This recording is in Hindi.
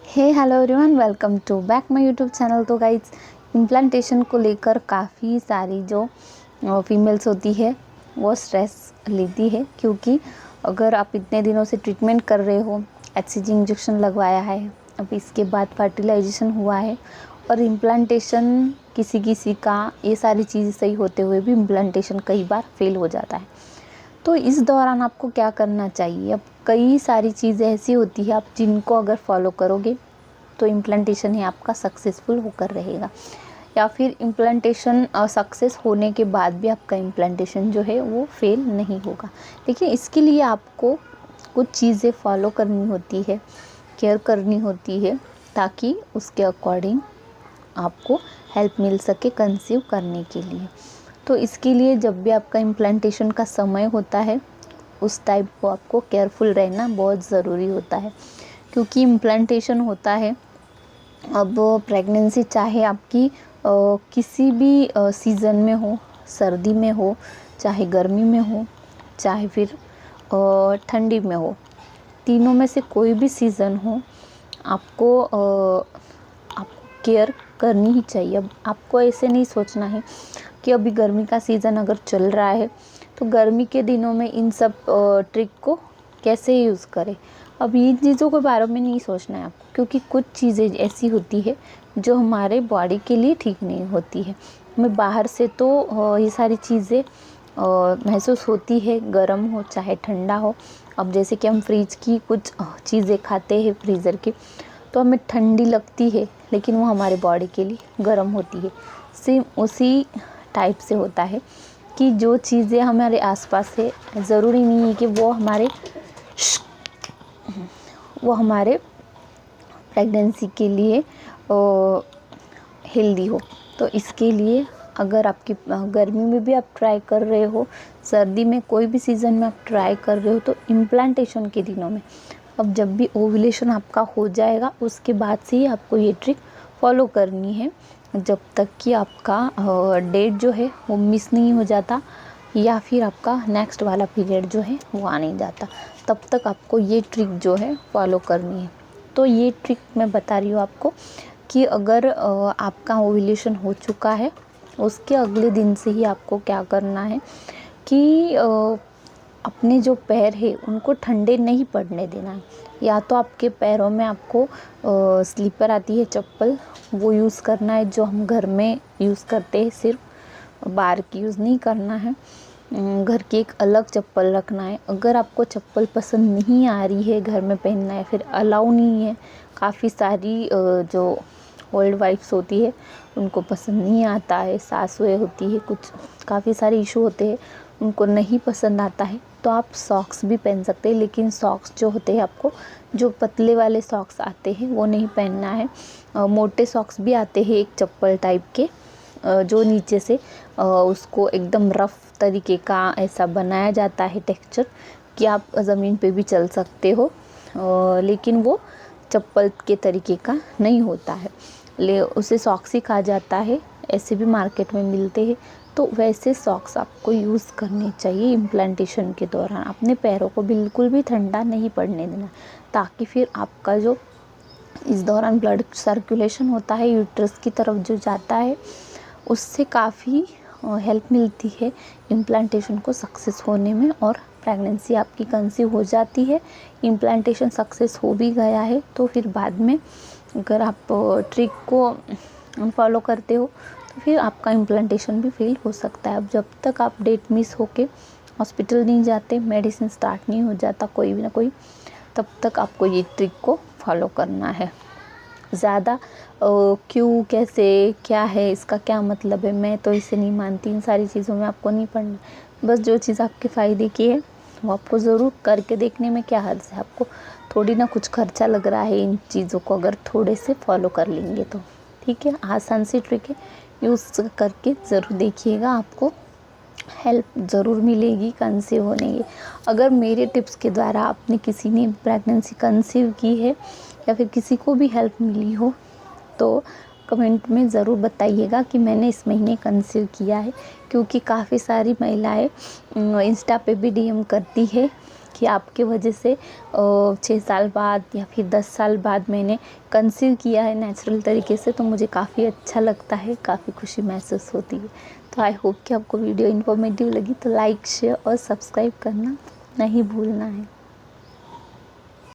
Hey hello everyone, welcome to back my YouTube channel. तो गाइज, इम्प्लांटेशन को लेकर काफ़ी सारी जो फीमेल्स होती है वो स्ट्रेस लेती है, क्योंकि अगर आप इतने दिनों से ट्रीटमेंट कर रहे हो, HCG इंजेक्शन लगवाया है, अब इसके बाद फर्टिलाइजेशन हुआ है और इम्प्लांटेशन किसी किसी का ये सारी चीज़ें सही होते हुए भी इम्प्लांटेशन कई बार फेल हो जाता है। तो इस दौरान आपको क्या करना चाहिए? अब कई सारी चीज़ें ऐसी होती है आप जिनको अगर फॉलो करोगे तो इम्प्लांटेशन ही आपका सक्सेसफुल होकर रहेगा, या फिर इम्प्लांटेशन सक्सेस होने के बाद भी आपका इम्प्लांटेशन जो है वो फेल नहीं होगा। देखिए, इसके लिए आपको कुछ चीज़ें फॉलो करनी होती है, केयर करनी होती है, ताकि उसके अकॉर्डिंग आपको हेल्प मिल सके कंसीव करने के लिए। तो इसके लिए जब भी आपका इम्प्लांटेशन का समय होता है उस टाइप को आपको केयरफुल रहना बहुत ज़रूरी होता है, क्योंकि इम्प्लांटेशन होता है। अब प्रेगनेंसी चाहे आपकी किसी भी सीज़न में हो, सर्दी में हो, चाहे गर्मी में हो, चाहे फिर ठंडी में हो, तीनों में से कोई भी सीज़न हो, आपको केयर करनी ही चाहिए। अब आपको ऐसे नहीं सोचना है कि अभी गर्मी का सीज़न अगर चल रहा है तो गर्मी के दिनों में इन सब ट्रिक को कैसे यूज़ करें। अब इन चीज़ों के बारे में नहीं सोचना है आपको, क्योंकि कुछ चीज़ें ऐसी होती है जो हमारे बॉडी के लिए ठीक नहीं होती है। हमें बाहर से तो ये सारी चीज़ें महसूस होती है, गर्म हो चाहे ठंडा हो। अब जैसे कि हम फ्रिज की कुछ चीज़ें खाते हैं, फ्रीज़र की, तो हमें ठंडी लगती है लेकिन वो हमारे बॉडी के लिए गर्म होती है। सेम उसी टाइप से होता है कि जो चीज़ें हमारे आसपास है, ज़रूरी नहीं है कि वो हमारे प्रेगनेंसी के लिए हेल्दी हो। तो इसके लिए अगर आपकी गर्मी में भी आप ट्राई कर रहे हो, सर्दी में कोई भी सीज़न में आप ट्राई कर रहे हो, तो इम्प्लांटेशन के दिनों में, अब जब भी ओव्यूलेशन आपका हो जाएगा उसके बाद से ही आपको ये ट्रिक फॉलो करनी है, जब तक कि आपका डेट जो है वो मिस नहीं हो जाता, या फिर आपका नेक्स्ट वाला पीरियड जो है वो आ नहीं जाता, तब तक आपको ये ट्रिक जो है फॉलो करनी है। तो ये ट्रिक मैं बता रही हूँ आपको कि अगर आपका ओव्यूलेशन हो चुका है, उसके अगले दिन से ही आपको क्या करना है कि अपने जो पैर है उनको ठंडे नहीं पड़ने देना है। या तो आपके पैरों में आपको स्लीपर आती है, चप्पल, वो यूज़ करना है जो हम घर में यूज़ करते हैं, सिर्फ बाहर की यूज़ नहीं करना है। घर की एक अलग चप्पल रखना है। अगर आपको चप्पल पसंद नहीं आ रही है घर में पहनना है, फिर अलाउ नहीं है, काफ़ी सारी जो ओल्ड वाइफ्स होती है उनको पसंद नहीं आता है, सासुएं होती है, कुछ काफ़ी सारे इशू होते हैं, उनको नहीं पसंद आता है, तो आप सॉक्स भी पहन सकते हैं। लेकिन सॉक्स जो होते हैं, आपको जो पतले वाले सॉक्स आते हैं वो नहीं पहनना है। मोटे सॉक्स भी आते हैं एक चप्पल टाइप के, जो नीचे से उसको एकदम रफ़ तरीके का ऐसा बनाया जाता है टेक्सचर कि आप ज़मीन पे भी चल सकते हो, लेकिन वो चप्पल के तरीके का नहीं होता है, उसे सॉक्स ही कहा जाता है, ऐसे भी मार्केट में मिलते हैं। तो वैसे सॉक्स आपको यूज़ करने चाहिए इम्प्लांटेशन के दौरान। अपने पैरों को बिल्कुल भी ठंडा नहीं पड़ने देना, ताकि फिर आपका जो इस दौरान ब्लड सर्कुलेशन होता है यूट्रस की तरफ जो जाता है, उससे काफ़ी हेल्प मिलती है इम्प्लांटेशन को सक्सेस होने में, और प्रेगनेंसी आपकी कंसीव हो जाती है। इम्प्लांटेशन सक्सेस हो भी गया है तो फिर बाद में अगर आप ट्रिक को फॉलो करते हो तो फिर आपका इम्प्लांटेशन भी फेल हो सकता है। अब जब तक आप डेट मिस होके हॉस्पिटल नहीं जाते, मेडिसिन स्टार्ट नहीं हो जाता कोई भी ना कोई, तब तक आपको ये ट्रिक को फॉलो करना है। ज़्यादा क्यों, कैसे, क्या है, इसका क्या मतलब है, मैं तो इसे नहीं मानती, इन सारी चीज़ों में आपको नहीं पढ़ना। बस जो चीज़ आपके फ़ायदे की है वो आपको ज़रूर करके देखने में क्या हर्ज है। आपको थोड़ी ना कुछ खर्चा लग रहा है इन चीज़ों को अगर थोड़े से फॉलो कर लेंगे तो। ठीक है, आसान सी ट्रिक है, यूज़ करके ज़रूर देखिएगा, आपको हेल्प ज़रूर मिलेगी कंसीव होने की। अगर मेरे टिप्स के द्वारा आपने किसी ने प्रेगनेंसी कंसीव की है या फिर किसी को भी हेल्प मिली हो तो कमेंट में ज़रूर बताइएगा कि मैंने इस महीने कंसीव किया है, क्योंकि काफ़ी सारी महिलाएं इंस्टा पे भी DM करती है कि आपके वजह से 6 साल बाद या फिर 10 साल बाद मैंने कंसीव किया है नेचुरल तरीके से, तो मुझे काफ़ी अच्छा लगता है, काफ़ी खुशी महसूस होती है। तो आई होप कि आपको वीडियो इन्फॉर्मेटिव लगी, तो लाइक शेयर और सब्सक्राइब करना नहीं भूलना है।